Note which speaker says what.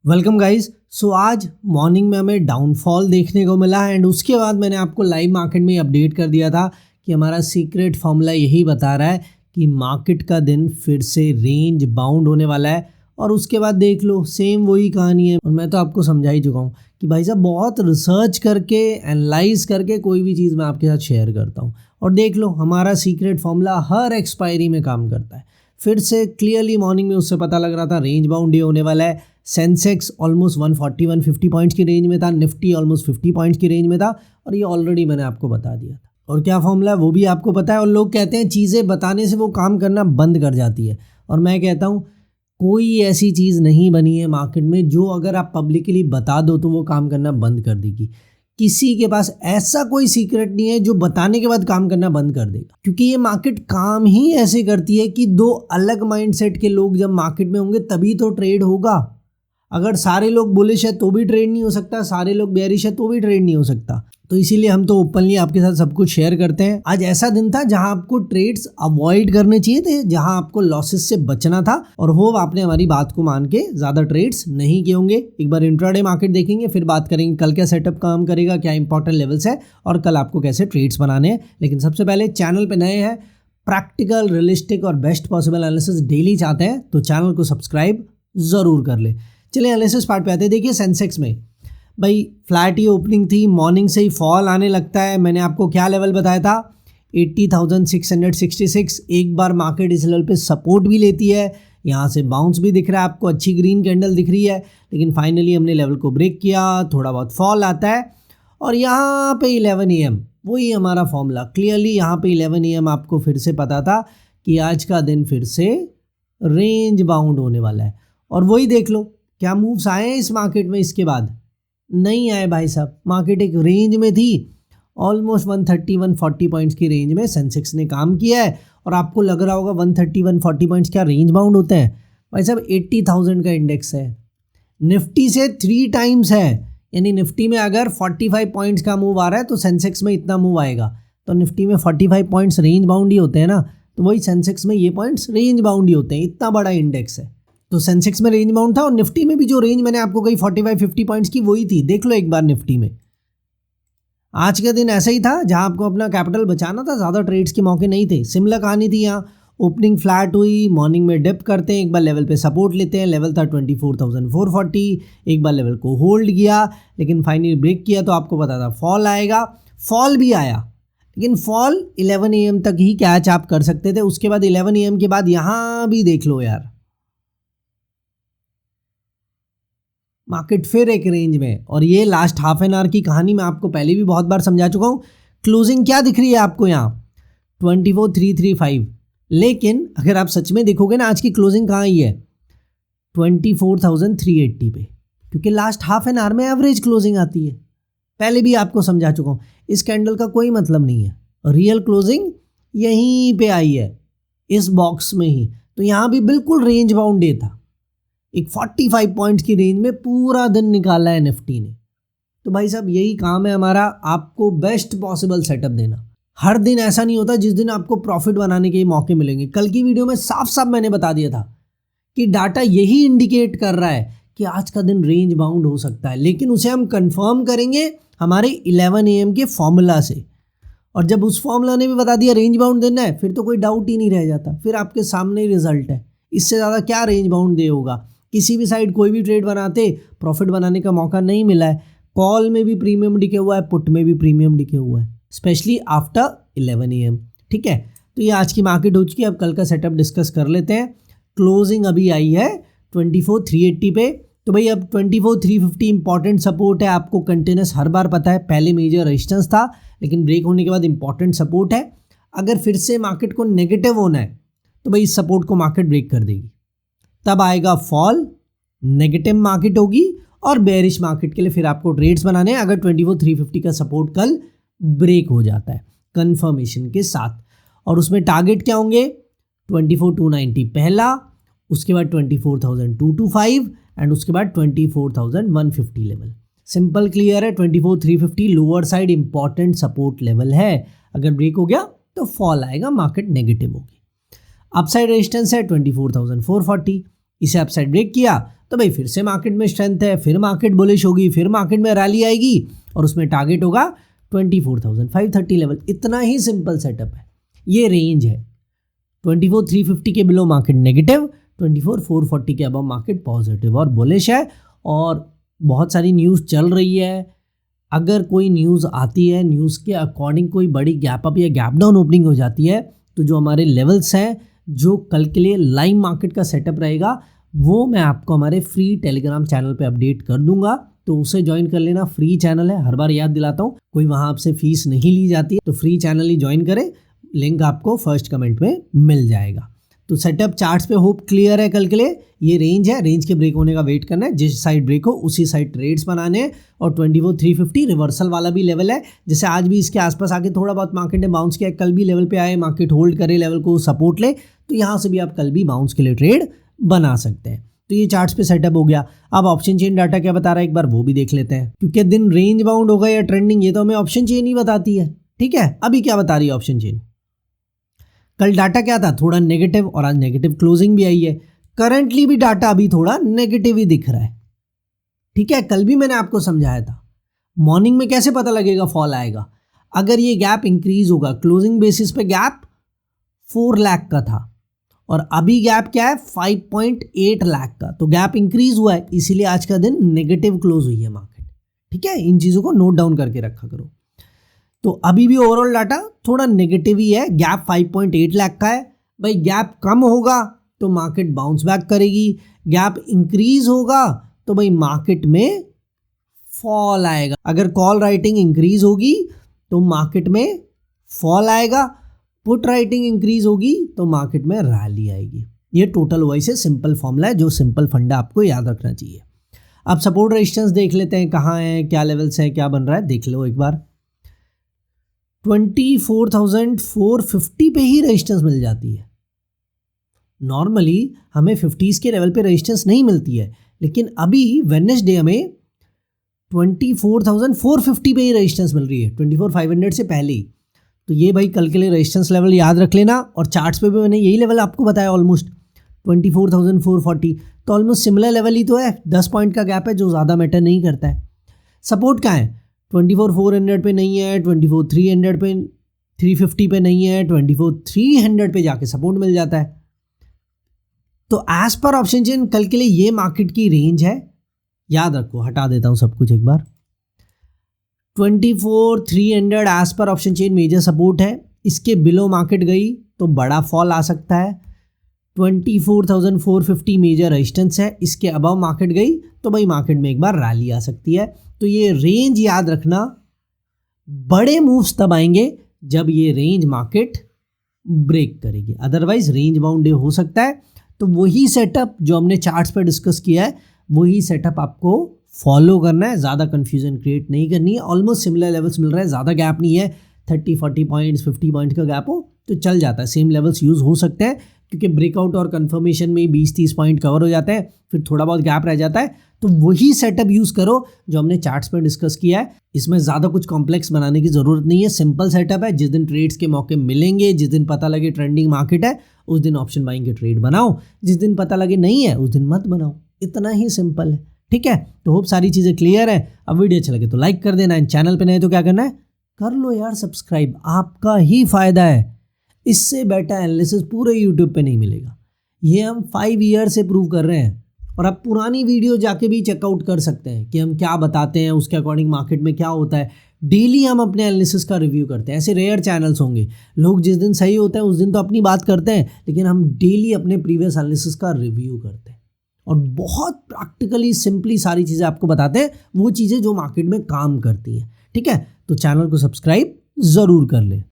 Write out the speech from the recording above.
Speaker 1: Welcome guys. सो आज morning में हमें डाउनफॉल देखने को मिला एंड उसके बाद मैंने आपको लाइव मार्केट में अपडेट कर दिया था कि हमारा सीक्रेट फॉर्मूला यही बता रहा है कि मार्केट का दिन फिर से रेंज बाउंड होने वाला है। और उसके बाद देख लो सेम वही कहानी है। और मैं तो आपको समझा ही चुका हूँ कि भाई साहब बहुत रिसर्च करके एनालाइज करके कोई भी चीज़ मैं आपके साथ शेयर करता हूँ। और देख लो हमारा सीक्रेट फॉर्मूला हर एक्सपायरी में काम करता है। फिर से क्लियरली मॉर्निंग में उससे पता लग रहा था रेंज बाउंड डे होने वाला है। सेंसेक्स ऑलमोस्ट 140-150 पॉइंट्स की रेंज में था, निफ्टी ऑलमोस्ट 50 पॉइंट्स की रेंज में था। और ये ऑलरेडी मैंने आपको बता दिया था। और क्या फॉर्मूला है वो भी आपको पता है। और लोग कहते हैं चीज़ें बताने से वो काम करना बंद कर जाती है। और मैं कहता हूँ कोई ऐसी चीज़ नहीं बनी है मार्केट में जो अगर आप पब्लिकली बता दो तो वो काम करना बंद कर देगी। किसी के पास ऐसा कोई सीक्रेट नहीं है जो बताने के बाद काम करना बंद कर देगा, क्योंकि ये मार्केट काम ही ऐसे करती है कि दो अलग माइंडसेट के लोग जब मार्केट में होंगे तभी तो ट्रेड होगा। अगर सारे लोग बुलिश है तो भी ट्रेड नहीं हो सकता, सारे लोग बेयरिश है तो भी ट्रेड नहीं हो सकता। तो इसीलिए हम तो ओपनली आपके साथ सब कुछ शेयर करते हैं। आज ऐसा दिन था जहां आपको ट्रेड्स अवॉइड करने चाहिए थे, जहां आपको लॉसेस से बचना था। और होप आपने हमारी बात को मान के ज्यादा ट्रेड्स नहीं किए होंगे। एक बार इंट्राडे मार्केट देखेंगे, फिर बात करेंगे कल क्या सेटअप काम करेगा, क्या इंपॉर्टेंट लेवल्स है और कल आपको कैसे ट्रेड्स बनाने हैं। लेकिन सबसे पहले चैनल पे नए हैं, प्रैक्टिकल, रियलिस्टिक और बेस्ट पॉसिबल एनालिसिस डेली चाहते हैं तो चैनल को सब्सक्राइब जरूर कर ले। चलिए एनालिसिस पार्ट पे आते हैं। देखिए सेंसेक्स में भाई फ्लैट ही ओपनिंग थी, मॉर्निंग से ही फॉल आने लगता है। मैंने आपको क्या लेवल बताया था, 80,666। एक बार मार्केट इस लेवल पे सपोर्ट भी लेती है, यहाँ से बाउंस भी दिख रहा है आपको, अच्छी ग्रीन कैंडल दिख रही है। लेकिन फाइनली हमने लेवल को ब्रेक किया, थोड़ा बहुत फॉल आता है और यहाँ पे 11 AM वही हमारा फॉर्मूला क्लियरली यहाँ पे 11 AM आपको फिर से पता था कि आज का दिन फिर से रेंज बाउंड होने वाला है। और वही देख लो क्या मूव्स आए हैं इस मार्केट में, इसके बाद नहीं आए भाई साहब। मार्केट एक रेंज में थी, ऑलमोस्ट 130-140 पॉइंट्स की रेंज में सेंसेक्स ने काम किया है। और आपको लग रहा होगा 130-140 पॉइंट्स क्या रेंज बाउंड होते हैं? भाई साहब 80,000 का इंडेक्स है, निफ्टी से 3 टाइम्स है। यानी निफ्टी में अगर 45 पॉइंट्स का मूव आ रहा है तो सेंसेक्स में इतना मूव आएगा। तो निफ्टी में 45 पॉइंट्स रेंज बाउंड ही होते हैं ना, तो वही सेंसेक्स में ये पॉइंट्स रेंज बाउंड ही होते हैं। इतना बड़ा इंडेक्स है तो सेंसेक्स में रेंज बाउंड था और निफ्टी में भी जो रेंज मैंने आपको कही 45-50 पॉइंट्स की वही थी। देख लो एक बार निफ्टी में आज का दिन ऐसा ही था जहां आपको अपना कैपिटल बचाना था, ज़्यादा ट्रेड्स के मौके नहीं थे। सिमिलर कहानी थी यहाँ, ओपनिंग फ्लैट हुई, मॉर्निंग में डिप करते हैं, एक बार लेवल पे सपोर्ट लेते हैं, लेवल था 24,440, एक बार लेवल को होल्ड किया लेकिन फाइनली ब्रेक किया तो आपको पता था फॉल आएगा। फॉल भी आया लेकिन फॉल 11 AM तक ही कैच आप कर सकते थे। उसके बाद 11 AM के बाद यहाँ भी देख लो यार मार्केट फिर एक रेंज में। और ये लास्ट हाफ एन आवर की कहानी मैं आपको पहले भी बहुत बार समझा चुका हूँ। क्लोजिंग क्या दिख रही है आपको यहाँ 24,335, लेकिन अगर आप सच में देखोगे ना आज की क्लोजिंग कहाँ आई है 24,380 पे, क्योंकि लास्ट हाफ एन आवर में एवरेज क्लोजिंग आती है। पहले भी आपको समझा चुका हूँ, इस कैंडल का कोई मतलब नहीं है, रियल क्लोजिंग यहीं पे आई है इस बॉक्स में ही। तो यहाँ भी बिल्कुल रेंज बाउंड डे था, एक 45 पॉइंट्स की रेंज में पूरा दिन निकाला है निफ्टी ने। तो भाई साहब यही काम है हमारा, आपको बेस्ट पॉसिबल सेटअप देना। हर दिन ऐसा नहीं होता जिस दिन आपको प्रॉफिट बनाने के मौके मिलेंगे। कल की वीडियो में साफ साफ मैंने बता दिया था कि डाटा यही इंडिकेट कर रहा है कि आज का दिन रेंज बाउंड हो सकता है, लेकिन उसे हम कंफर्म करेंगे हमारे 11 AM के फॉर्मूला से। और जब उस फॉर्मूला ने भी बता दिया रेंज बाउंड देना है, फिर तो कोई डाउट ही नहीं रह जाता, फिर आपके सामने ही रिजल्ट है। इससे ज़्यादा क्या रेंज बाउंड दे होगा। किसी भी साइड कोई भी ट्रेड बनाते प्रॉफिट बनाने का मौका नहीं मिला है। कॉल में भी प्रीमियम दिखे हुआ है, पुट में भी प्रीमियम दिखे हुआ है, स्पेशली आफ्टर 11 AM। ठीक है, तो ये आज की मार्केट हो चुकी है। अब कल का सेटअप डिस्कस कर लेते हैं। क्लोजिंग अभी आई है 24,380 पे। तो भाई अब 24,350 इंपॉर्टेंट सपोर्ट है, आपको कंटिन्यूस हर बार पता है। पहले मेजर रेजिस्टेंस था लेकिन ब्रेक होने के बाद इंपॉर्टेंट सपोर्ट है। अगर फिर से मार्केट को नेगेटिव होना है तो भाई इस सपोर्ट को मार्केट ब्रेक कर देगी, तब आएगा फॉल, नेगेटिव मार्केट होगी और बेयरिश मार्केट के लिए फिर आपको ट्रेड्स बनाने हैं। अगर 24,350 का सपोर्ट कल ब्रेक हो जाता है कंफर्मेशन के साथ, और उसमें टारगेट क्या होंगे 24,290 पहला, उसके बाद 24,225 एंड उसके बाद 24,150 लेवल। सिंपल क्लियर है, 24,350 lower side important support level है। अगर ब्रेक हो गया तो फॉल आएगा, मार्केट नेगेटिव होगी। अपसाइड रेजिस्टेंस है 24,440, इसे अपसाइड ब्रेक किया तो भाई फिर से मार्केट में स्ट्रेंथ है, फिर मार्केट बुलिश होगी, फिर मार्केट में रैली आएगी और उसमें टारगेट होगा 24,530 लेवल। इतना ही सिंपल सेटअप है। ये रेंज है 24,350 के बिलो मार्केट नेगेटिव, 24,440 के अबव मार्केट पॉजिटिव और बुलिश है। और बहुत सारी न्यूज़ चल रही है, अगर कोई न्यूज़ आती है, न्यूज़ के अकॉर्डिंग कोई बड़ी गैप अप या गैप डाउन ओपनिंग हो जाती है, तो जो हमारे लेवल्स हैं, जो कल के लिए लाइव मार्केट का सेटअप रहेगा, वो मैं आपको हमारे फ्री टेलीग्राम चैनल पे अपडेट कर दूंगा। तो उसे ज्वाइन कर लेना, फ्री चैनल है, हर बार याद दिलाता हूँ, कोई वहाँ आपसे फीस नहीं ली जाती है। तो फ्री चैनल ही ज्वाइन करें, लिंक आपको फर्स्ट कमेंट में मिल जाएगा। तो सेटअप चार्ट्स पे होप क्लियर है कल के लिए। ये रेंज है, रेंज के ब्रेक होने का वेट करना है, जिस साइड ब्रेक हो उसी साइड ट्रेड्स बनाने हैं। और 24,350 रिवर्सल वाला भी लेवल है, जैसे आज भी इसके आसपास आके थोड़ा बहुत मार्केट ने बाउंस किया, कल भी लेवल पे आए, मार्केट होल्ड करे, लेवल को सपोर्ट ले, तो यहाँ से भी आप कल भी बाउंस के लिए ट्रेड बना सकते हैं। तो ये चार्ट्स पे सेटअप हो गया। अब ऑप्शन चेन डाटा क्या बता रहा है एक बार वो भी देख लेते हैं, क्योंकि दिन रेंज बाउंड होगा या ट्रेंडिंग ये तो हमें ऑप्शन चेन ही बताती है। ठीक है, अभी क्या बता रही है ऑप्शन चेन? कल डाटा क्या था? थोड़ा नेगेटिव, और आज नेगेटिव क्लोजिंग भी आई है। करंटली भी डाटा अभी थोड़ा नेगेटिव ही दिख रहा है। ठीक है, कल भी मैंने आपको समझाया था मॉर्निंग में कैसे पता लगेगा फॉल आएगा। अगर ये गैप इंक्रीज होगा, क्लोजिंग बेसिस पे गैप 4 लाख का था और अभी गैप क्या है 5.8 लाख का, तो गैप इंक्रीज हुआ है, इसीलिए आज का दिन नेगेटिव क्लोज हुई है मार्केट। ठीक है, इन चीज़ों को नोट डाउन करके रखा करो। तो अभी भी ओवरऑल डाटा थोड़ा नेगेटिव ही है, गैप 5.8 लाख का है। भाई गैप कम होगा तो मार्केट बाउंस बैक करेगी, गैप इंक्रीज होगा तो भाई मार्केट में फॉल आएगा। अगर कॉल राइटिंग इंक्रीज होगी तो मार्केट में फॉल आएगा, पुट राइटिंग इंक्रीज होगी तो मार्केट में रैली आएगी। ये टोटल वाइज से सिंपल फॉर्मूला है, जो सिंपल फंडा आपको याद रखना चाहिए। अब सपोर्ट रेजिस्टेंस देख लेते हैं, कहाँ है, क्या लेवल्स हैं, क्या बन रहा है, देख लो एक बार। 24,450 पे ही रेजिस्टेंस मिल जाती है। नॉर्मली हमें 50s के लेवल पे रेजिस्टेंस नहीं मिलती है, लेकिन अभी वेडनेसडे हमें 24,450 पे ही रेजिस्टेंस मिल रही है, 24,500 से पहले ही। तो ये भाई कल के लिए रेजिस्टेंस लेवल याद रख लेना। और चार्ट्स पे भी मैंने यही लेवल आपको बताया, ऑलमोस्ट 24,440, तो ऑलमोस्ट सिमिलर लेवल ही तो है। 10 पॉइंट का गैप है जो ज़्यादा मैटर नहीं करता है। सपोर्ट कहाँ है? 24,400 पे नहीं है, 24,300 पे, 350 पे नहीं है, 24,300 पे जाके सपोर्ट मिल जाता है। तो एज पर ऑप्शन चेन कल के लिए ये मार्केट की रेंज है, याद रखो। हटा देता हूँ सब कुछ एक बार। 24,300 एज पर ऑप्शन चेन मेजर सपोर्ट है, इसके बिलो मार्केट गई तो बड़ा फॉल आ सकता है। 24,450 मेजर रेजिस्टेंस है, इसके अबव मार्केट गई तो भाई मार्केट में एक बार रैली आ सकती है। तो ये रेंज याद रखना, बड़े मूव्स तब आएंगे जब ये रेंज मार्केट ब्रेक करेगी, अदरवाइज रेंज बाउंड डे हो सकता है। तो वही सेटअप जो हमने चार्ट्स पर डिस्कस किया है, वही सेटअप आपको फॉलो करना है, ज़्यादा कंफ्यूजन क्रिएट नहीं करनी है। ऑलमोस्ट सिमिलर लेवल्स मिल रहा है, ज़्यादा गैप नहीं है। 30-40 पॉइंट्स 50 पॉइंट का गैप हो तो चल जाता है, सेम लेवल्स यूज़ हो सकते हैं, क्योंकि ब्रेकआउट और कंफर्मेशन में 20-30 पॉइंट कवर हो जाते हैं, फिर थोड़ा बहुत गैप रह जाता है। तो वही सेटअप यूज़ करो जो हमने चार्ट्स पर डिस्कस किया है। इसमें ज़्यादा कुछ कॉम्प्लेक्स बनाने की ज़रूरत नहीं है, सिंपल सेटअप है। जिस दिन ट्रेड्स के मौके मिलेंगे, जिस दिन पता लगे ट्रेंडिंग मार्केट है, उस दिन ऑप्शन बाइंग के ट्रेड बनाओ, जिस दिन पता लगे नहीं है उस दिन मत बनाओ। इतना ही सिंपल है। ठीक है, तो होप सारी चीज़ें क्लियर है। अब वीडियो अच्छा लगे तो लाइक कर देना, चैनल पे नए तो क्या करना है, कर लो यार सब्सक्राइब, आपका ही फायदा है। इससे बेटर एनालिसिस पूरे यूट्यूब पे नहीं मिलेगा। ये हम 5 ईयर से प्रूव कर रहे हैं, और आप पुरानी वीडियो जाके भी चेकआउट कर सकते हैं कि हम क्या बताते हैं, उसके अकॉर्डिंग मार्केट में क्या होता है। डेली हम अपने एनालिसिस का रिव्यू करते हैं। ऐसे रेयर चैनल्स होंगे, लोग जिस दिन सही होते हैं उस दिन तो अपनी बात करते हैं, लेकिन हम डेली अपने प्रीवियस एनालिसिस का रिव्यू करते हैं और बहुत प्रैक्टिकली सिंपली सारी चीज़ें आपको बताते हैं, वो चीज़ें जो मार्केट में काम करती हैं। ठीक है, तो चैनल को सब्सक्राइब ज़रूर कर लें।